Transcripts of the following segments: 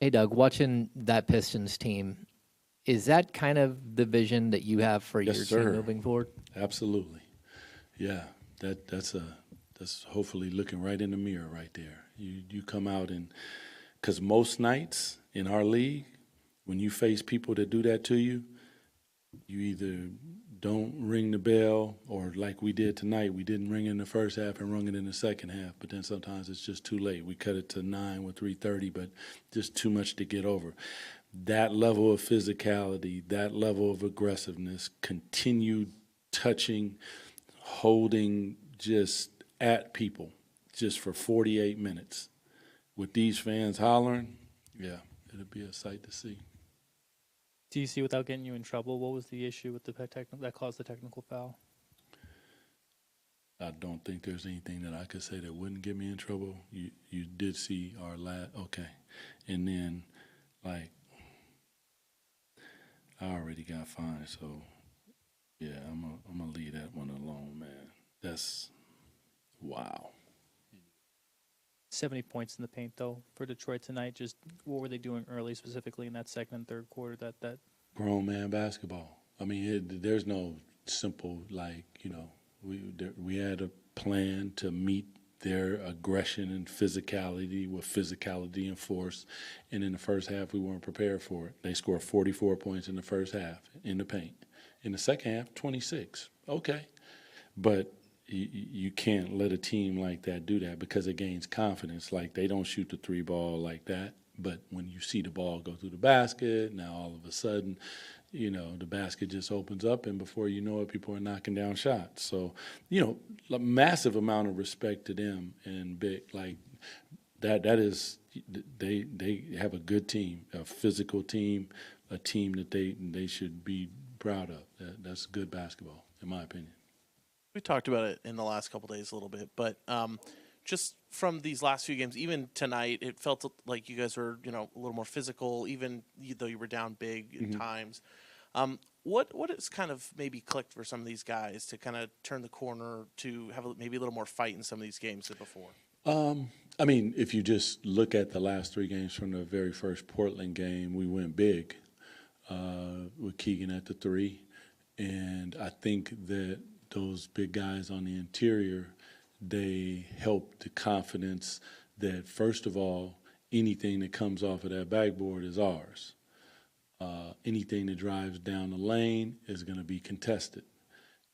Hey, Doug, watching that Pistons team, is that kind of the vision that you have for Yes, your team sir. moving forward? Absolutely. Yeah, that's hopefully looking right in the mirror right there. You come out and because most nights in our league, when you face people that do that to you, you either don't ring the bell or like we did tonight, we didn't ring in the first half and rung it in the second half. But then sometimes it's just too late. We cut it to 9 with 3:30, but just too much to get over. That level of physicality, that level of aggressiveness, continued touching, holding just at people just for 48 minutes. With these fans hollering, yeah, it'll be a sight to see. Do you see, without getting you in trouble, what was the issue with the that caused the technical foul? I don't think there's anything that I could say that wouldn't get me in trouble. You did see our last okay, and then like I already got fined, so yeah, I'm gonna leave that one alone, man. That's wow. 70 points in the paint, though, for Detroit tonight. Just what were they doing early, specifically in that second and third quarter? That Grown man basketball. I mean, there's no simple like we had a plan to meet their aggression and physicality with physicality and force, and in the first half we weren't prepared for it. They scored 44 points in the first half in the paint. In the second half, 26. Okay, but you can't let a team like that do that because it gains confidence. Like they don't shoot the three ball like that. But when you see the ball go through the basket, now all of a sudden, the basket just opens up, and before you know it, people are knocking down shots. So, a massive amount of respect to them and big like that. That is, they have a good team, a physical team, a team that they should be proud of. That's good basketball, in my opinion. We talked about it in the last couple days a little bit, but just from these last few games, even tonight, it felt like you guys were, a little more physical, even though you were down big at times. What has kind of maybe clicked for some of these guys to kind of turn the corner to have maybe a little more fight in some of these games than before? I mean, if you just look at the last three games from the very first Portland game, we went big with Keegan at the three, and I think that those big guys on the interior, they help the confidence that, first of all, anything that comes off of that backboard is ours. Anything that drives down the lane is going to be contested.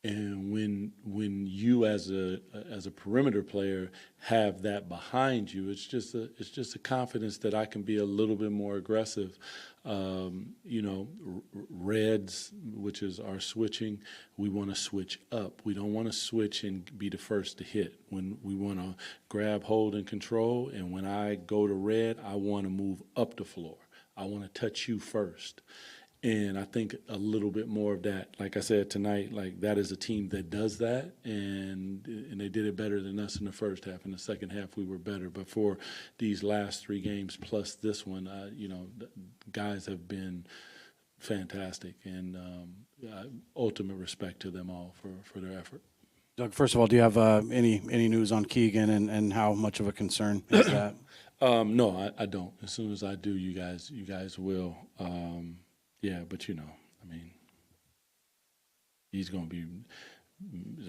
And when you as a perimeter player have that behind you, it's just a confidence that I can be a little bit more aggressive. Reds, which is our switching, we want to switch up. We don't want to switch and be the first to hit. When we want to grab, hold, and control, and when I go to red, I want to move up the floor. I want to touch you first. And I think a little bit more of that, like I said tonight, like that is a team that does that, and they did it better than us in the first half. In the second half, we were better. But for these last three games plus this one, the guys have been fantastic, and ultimate respect to them all for their effort. Doug, first of all, do you have any news on Keegan and how much of a concern is that? No, I don't. As soon as I do, you guys will. Yeah, but I mean, he's going to be,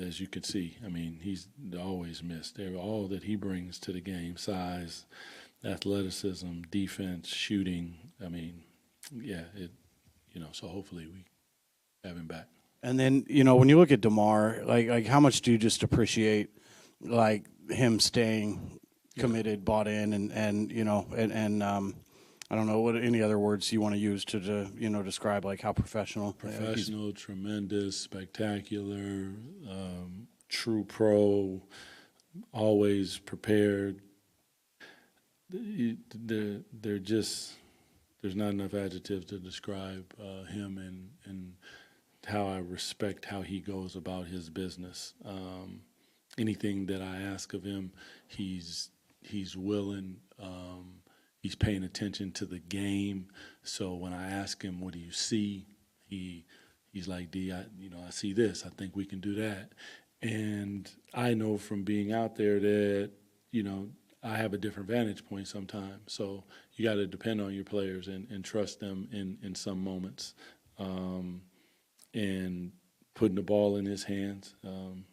as you can see, I mean, he's always missed. All that he brings to the game, size, athleticism, defense, shooting. I mean, yeah, so hopefully we have him back. And then, when you look at DeMar, like how much do you just appreciate, like, him staying committed, bought in, and I don't know what any other words you want to use to describe like how professional. Professional, tremendous, spectacular, true pro, always prepared. They're just there's not enough adjectives to describe him and how I respect how he goes about his business. Anything that I ask of him, he's willing. He's paying attention to the game. So when I ask him, what do you see? He's like, D, I see this. I think we can do that. And I know from being out there that, I have a different vantage point sometimes. So you got to depend on your players and trust them in some moments. And putting the ball in his hands,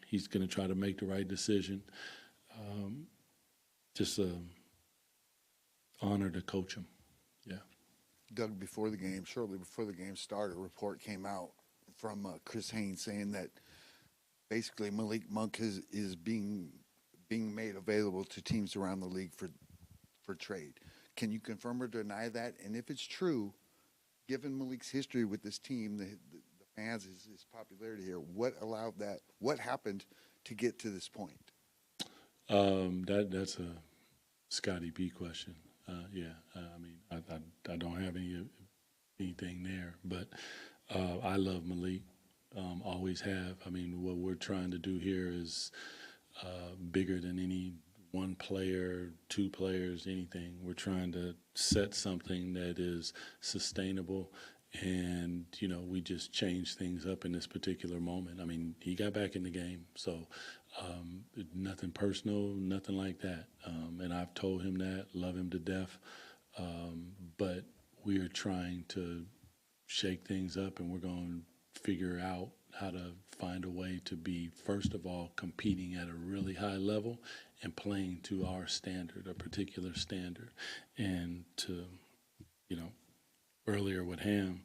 he's going to try to make the right decision. Just an honor to coach him. Yeah. Doug, shortly before the game started, a report came out from Chris Haynes saying that basically Malik Monk is being made available to teams around the league for trade. Can you confirm or deny that? And if it's true, given Malik's history with this team, the fans, his popularity here, what allowed that? What happened to get to this point? That's a Scotty B question. I mean, I don't have anything there, but I love Malik. Always have. I mean, what we're trying to do here is bigger than any one player, two players, anything. We're trying to set something that is sustainable, and we just changed things up in this particular moment. I mean, he got back in the game, so nothing personal, nothing like that. And I've told him that, love him to death, but we are trying to shake things up, and we're going to figure out how to find a way to be, first of all, competing at a really high level and playing to our standard, a particular standard. And to, earlier with Ham,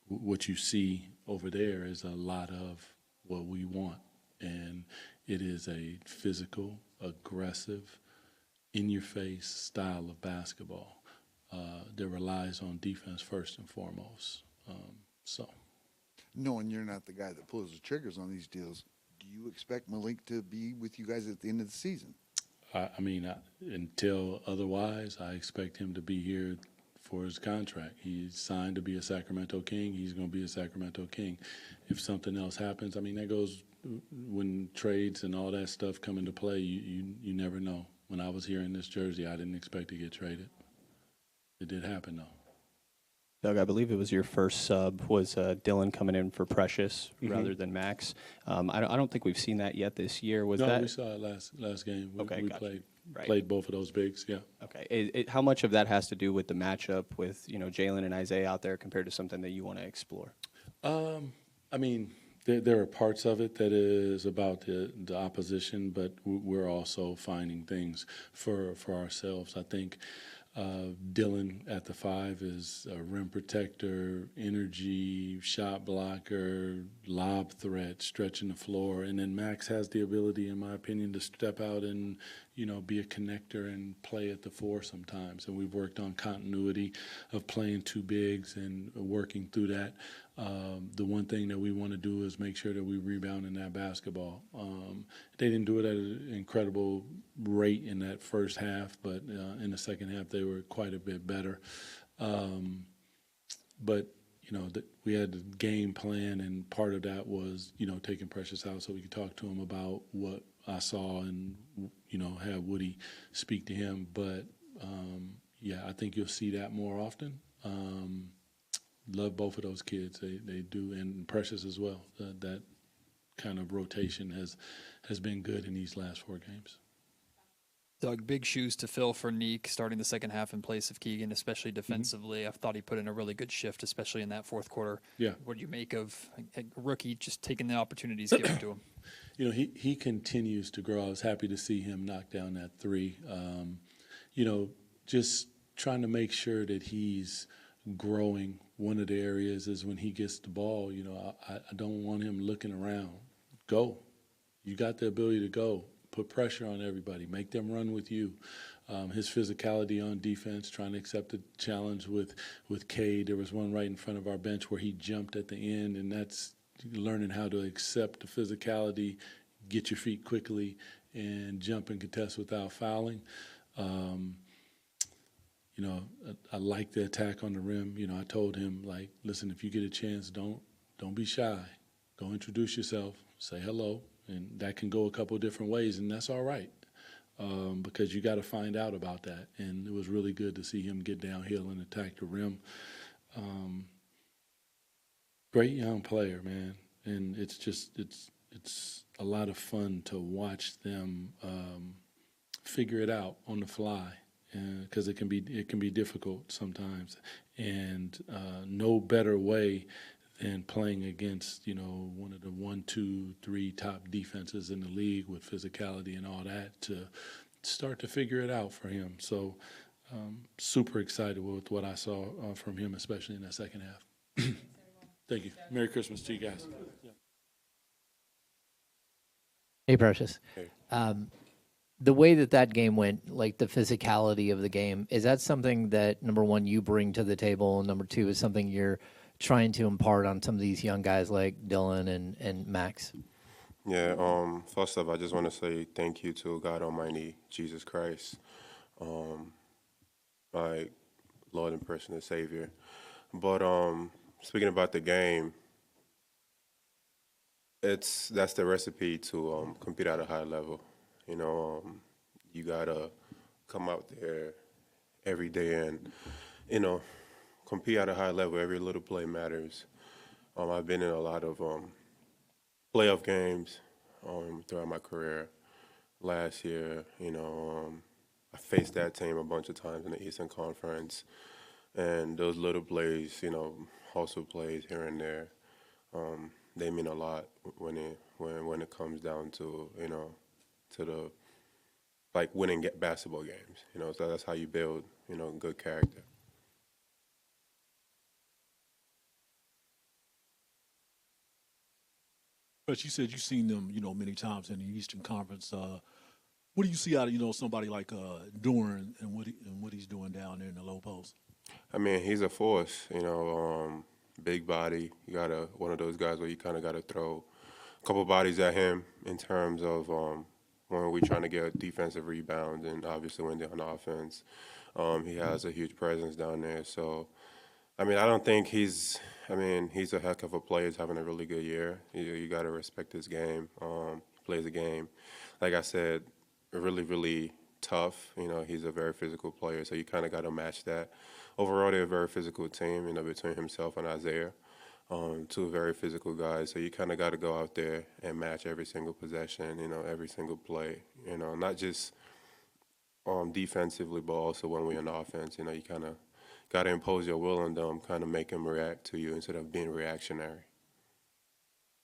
what you see over there is a lot of what we want. And it is a physical, aggressive, in-your-face style of basketball that relies on defense first and foremost. Knowing you're not the guy that pulls the triggers on these deals, do you expect Malik to be with you guys at the end of the season? Until otherwise, I expect him to be here for his contract. He's signed to be a Sacramento King. He's going to be a Sacramento King. If something else happens, that goes when trades and all that stuff come into play. You never know. When I was here in this jersey, I didn't expect to get traded. It did happen, though. Doug, I believe it was your first sub was Dylan coming in for Precious rather than Max. I don't think we've seen that yet this year. We saw it last game. We gotcha. played both of those bigs, yeah. Okay. How much of that has to do with the matchup with Jalen and Isaiah out there compared to something that you want to explore? There are parts of it that is about the opposition, but we're also finding things for ourselves. I think Dylan at the 5 is a rim protector, energy, shot blocker, lob threat, stretching the floor. And then Max has the ability, in my opinion, to step out and, be a connector and play at the 4 sometimes. And we've worked on continuity of playing two bigs and working through that. The one thing that we want to do is make sure that we rebound in that basketball. They didn't do it at an incredible rate in that first half, but in the second half they were quite a bit better. But we had the game plan, and part of that was taking Precious out so we could talk to him about what I saw and have Woody speak to him. But I think you'll see that more often. Love both of those kids. They do, and Precious as well. That kind of rotation has been good in these last 4 games. Doug, big shoes to fill for Nique starting the second half in place of Keegan, especially defensively. I thought he put in a really good shift, especially in that fourth quarter. Yeah. What do you make of a rookie just taking the opportunities given to him? He continues to grow. I was happy to see him knock down that 3. Just trying to make sure that he's growing. One of the areas is when he gets the ball, I don't want him looking around. Go. You got the ability to go. Put pressure on everybody. Make them run with you. His physicality on defense, trying to accept the challenge with Cade. There was one right in front of our bench where he jumped at the end, and that's learning how to accept the physicality, get your feet quickly, and jump and contest without fouling. I like the attack on the rim. I told him, listen, if you get a chance, don't be shy. Go introduce yourself, say hello, and that can go a couple of different ways, and that's all right because you got to find out about that. And it was really good to see him get downhill and attack the rim. Great young player, man, and it's a lot of fun to watch them figure it out on the fly, because it can be difficult sometimes, and no better way than playing against one of the 1, 2, 3 top defenses in the league with physicality and all that to start to figure it out for him. So super excited with what I saw from him, especially in that second half. Thank you. Merry Christmas to you guys. Hey, Precious. The way that game went, like the physicality of the game, is that something that, number one, you bring to the table, and number two, is something you're trying to impart on some of these young guys like Dylan and Max? Yeah, first off, I just want to say thank you to God Almighty, Jesus Christ, my Lord and personal Savior. But speaking about the game, that's the recipe to compete at a high level. You gotta come out there every day and compete at a high level. Every little play matters. I've been in a lot of playoff games throughout my career. Last year, I faced that team a bunch of times in the Eastern Conference, and those little plays, hustle plays here and there, they mean a lot when it comes down to to the winning basketball games. So that's how you build good character. But you said you've seen them, many times in the Eastern Conference. What do you see out of, somebody like Doran and what he's doing down there in the low post? I mean, he's a force. Big body. You got one of those guys where you kind of got to throw a couple bodies at him in terms of when we're trying to get defensive rebounds, and obviously when they're on offense, he has a huge presence down there. So, I mean, I don't think he's a heck of a player. He's having a really good year. You got to respect his game. He plays the game, like I said, really, really tough. He's a very physical player, so you kind of got to match that. Overall, they're a very physical team, between himself and Isaiah, two very physical guys. So you kind of got to go out there and match every single possession, every single play, not just defensively, but also when we're on offense. You kind of got to impose your will on them, kind of make them react to you instead of being reactionary.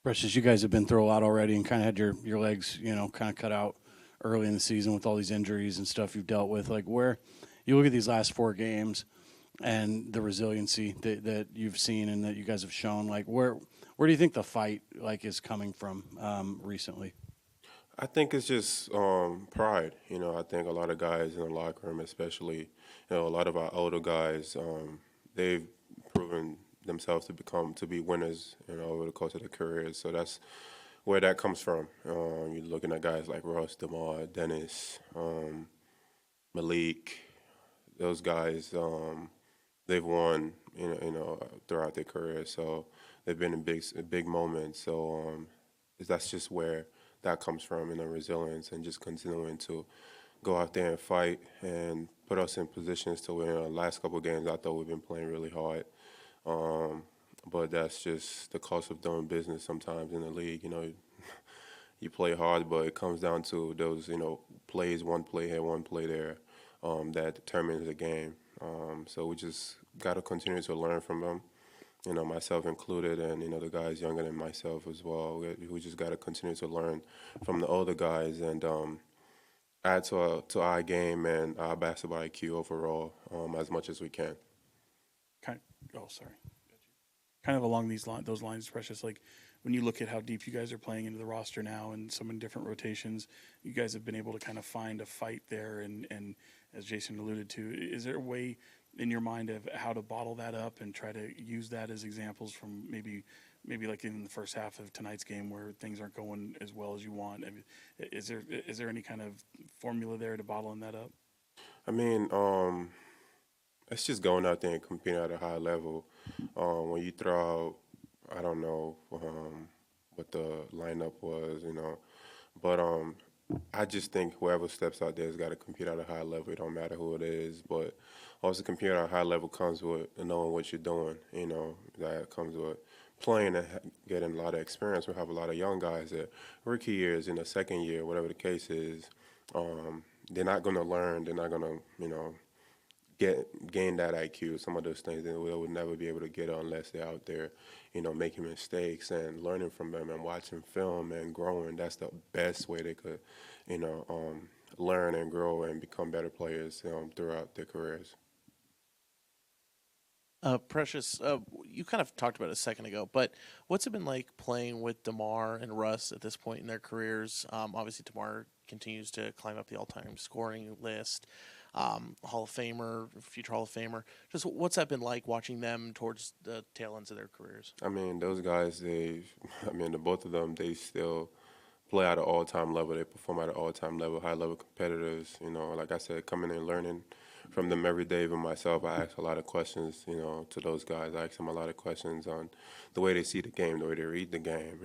Precious, you guys have been through a lot already and kind of had your legs, kind of cut out early in the season with all these injuries and stuff you've dealt with. Like, where you look at these last 4 games and the resiliency that you've seen and that you guys have shown, like, where do you think the fight is coming from recently? I think it's just pride. I think a lot of guys in the locker room, especially, a lot of our older guys, they've proven themselves to be winners, over the course of their careers. So that's where that comes from. You're looking at guys like Ross, DeMar, Dennis, Malik. Those guys, they've won, throughout their career. So they've been in big moments. So that's just where that comes from, resilience and just continuing to go out there and fight and put us in positions to win. The last couple of games, I thought we've been playing really hard. But that's just the cost of doing business sometimes in the league. You play hard, but it comes down to those, plays, one play here, one play there, that determines the game. So we just got to continue to learn from them, myself included, and, the guys younger than myself as well. We just got to continue to learn from the older guys and add to our game and our basketball IQ overall as much as we can. Kind of along those lines, Precious, like when you look at how deep you guys are playing into the roster now and some in different rotations, you guys have been able to kind of find a fight there. And as Jason alluded to, is there a way in your mind of how to bottle that up and try to use that as examples from maybe like in the first half of tonight's game where things aren't going as well as you want? I mean, is there any kind of formula there to bottling that up? I mean, it's just going out there and competing at a high level. When you throw out, I don't know what the lineup was, but I just think whoever steps out there has got to compete at a high level. It don't matter who it is, but also competing at a high level comes with knowing what you're doing. That comes with playing and getting a lot of experience. We have a lot of young guys that rookie years, second year, whatever the case is. they're not going to learn. They're not going to, gain that IQ. Some of those things they would never be able to get unless they're out there, making mistakes and learning from them and watching film and growing. That's the best way they could, learn and grow and become better players throughout their careers. Precious, you kind of talked about it a second ago, but what's it been like playing with DeMar and Russ at this point in their careers? Obviously, DeMar continues to climb up the all-time scoring list, Hall of Famer, future Hall of Famer. Just what's that been like watching them towards the tail ends of their careers? I mean, those guys, the both of them, they still play at an all-time level. They perform at an all-time level, high-level competitors. Like I said, coming and learning from them every day. Even myself, I ask a lot of questions, to those guys. I ask them a lot of questions on the way they see the game, the way they read the game,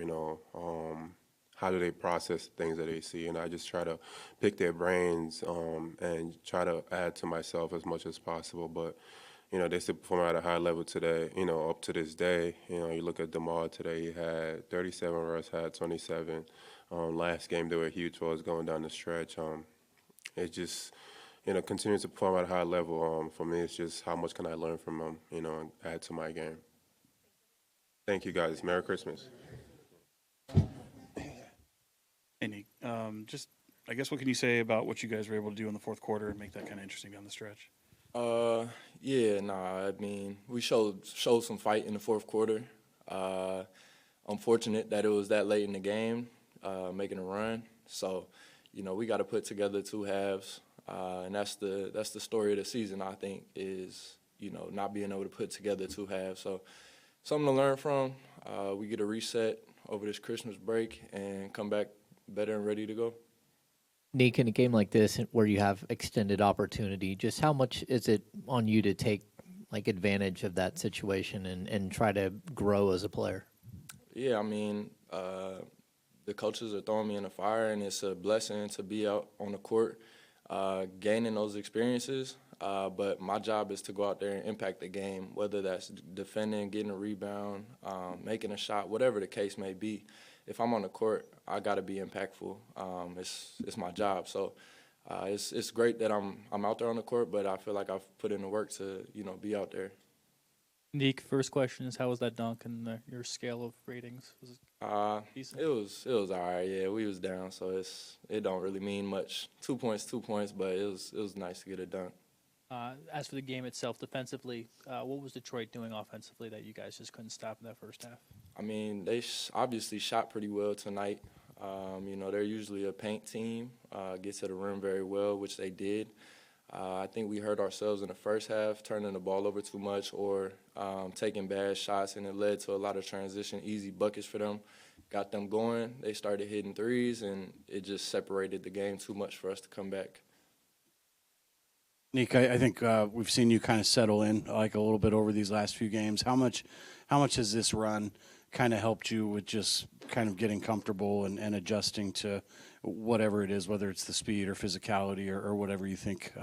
how do they process the things that they see. And I just try to pick their brains and try to add to myself as much as possible. But, they still perform at a high level today, up to this day. You look at DeMar today, he had 37, Russ had 27. Last game, they were huge for us going down the stretch. It just, continues to perform at a high level. For me, it's just how much can I learn from them, and add to my game. Thank you, guys. Merry Christmas. Hey, Nique, I guess what can you say about what you guys were able to do in the fourth quarter and make that kind of interesting down the stretch? We showed some fight in the fourth quarter. Unfortunate that it was that late in the game, making a run. So, we got to put together two halves, and that's the story of the season. I think is not being able to put together two halves. So, something to learn from. We get a reset over this Christmas break and come back better and ready to go. Nique, in a game like this where you have extended opportunity, just how much is it on you to take advantage of that situation and try to grow as a player? Yeah, the coaches are throwing me in the fire, and it's a blessing to be out on the court, gaining those experiences. But my job is to go out there and impact the game, whether that's defending, getting a rebound, making a shot, whatever the case may be. If I'm on the court, I got to be impactful. It's my job. So it's great that I'm out there on the court, but I feel like I've put in the work to be out there. Nique, first question is, how was that dunk and your scale of ratings? Was it decent? It was all right. Yeah, we was down, so it don't really mean much. 2 points, but it was nice to get a dunk. As for the game itself, defensively, what was Detroit doing offensively that you guys just couldn't stop in that first half? They obviously shot pretty well tonight. They're usually a paint team, get to the rim very well, which they did. I think we hurt ourselves in the first half, turning the ball over too much or taking bad shots, and it led to a lot of transition, easy buckets for them. Got them going. They started hitting threes, and it just separated the game too much for us to come back. Nique, I think we've seen you kind of settle in a little bit over these last few games. How much has this run kind of helped you with just kind of getting comfortable and adjusting to whatever it is, whether it's the speed or physicality or whatever you think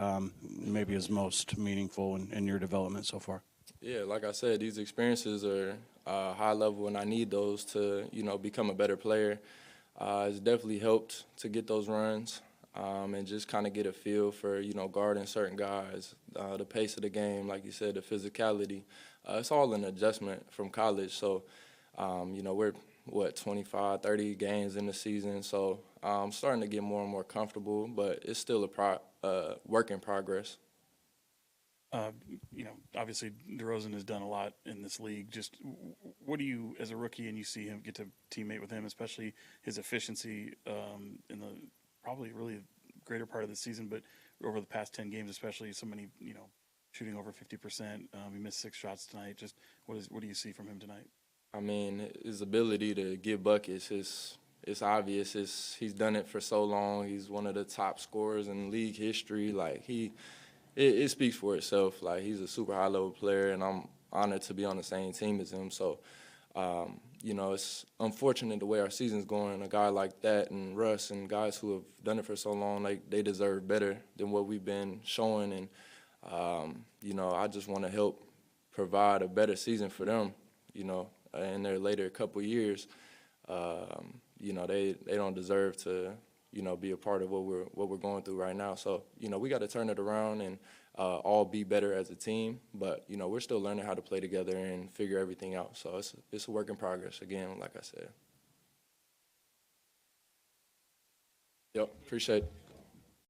maybe is most meaningful in your development so far? Yeah, like I said, these experiences are high level, and I need those to, become a better player. It's definitely helped to get those runs and just kind of get a feel for, guarding certain guys, the pace of the game, like you said, the physicality. It's all an adjustment from college. So, we're, 25, 30 games in the season. So I'm starting to get more and more comfortable, but it's still a work in progress. Obviously DeRozan has done a lot in this league. Just what do you, as a rookie, and you see him get to teammate with him, especially his efficiency in the probably really greater part of the season, but over the past 10 games, especially so many, shooting over 50%. He missed 6 shots tonight. Just what do you see from him tonight? His ability to get buckets it's obvious. He's done it for so long. He's one of the top scorers in league history. It speaks for itself. He's a super high-level player, and I'm honored to be on the same team as him. So, it's unfortunate the way our season's going. A guy like that and Russ and guys who have done it for so long, they deserve better than what we've been showing. And, I just want to help provide a better season for them, in their later couple years. They don't deserve to, be a part of what we're going through right now. So, we got to turn it around and all be better as a team. But, we're still learning how to play together and figure everything out. So it's a work in progress, again, like I said. Yep, appreciate it.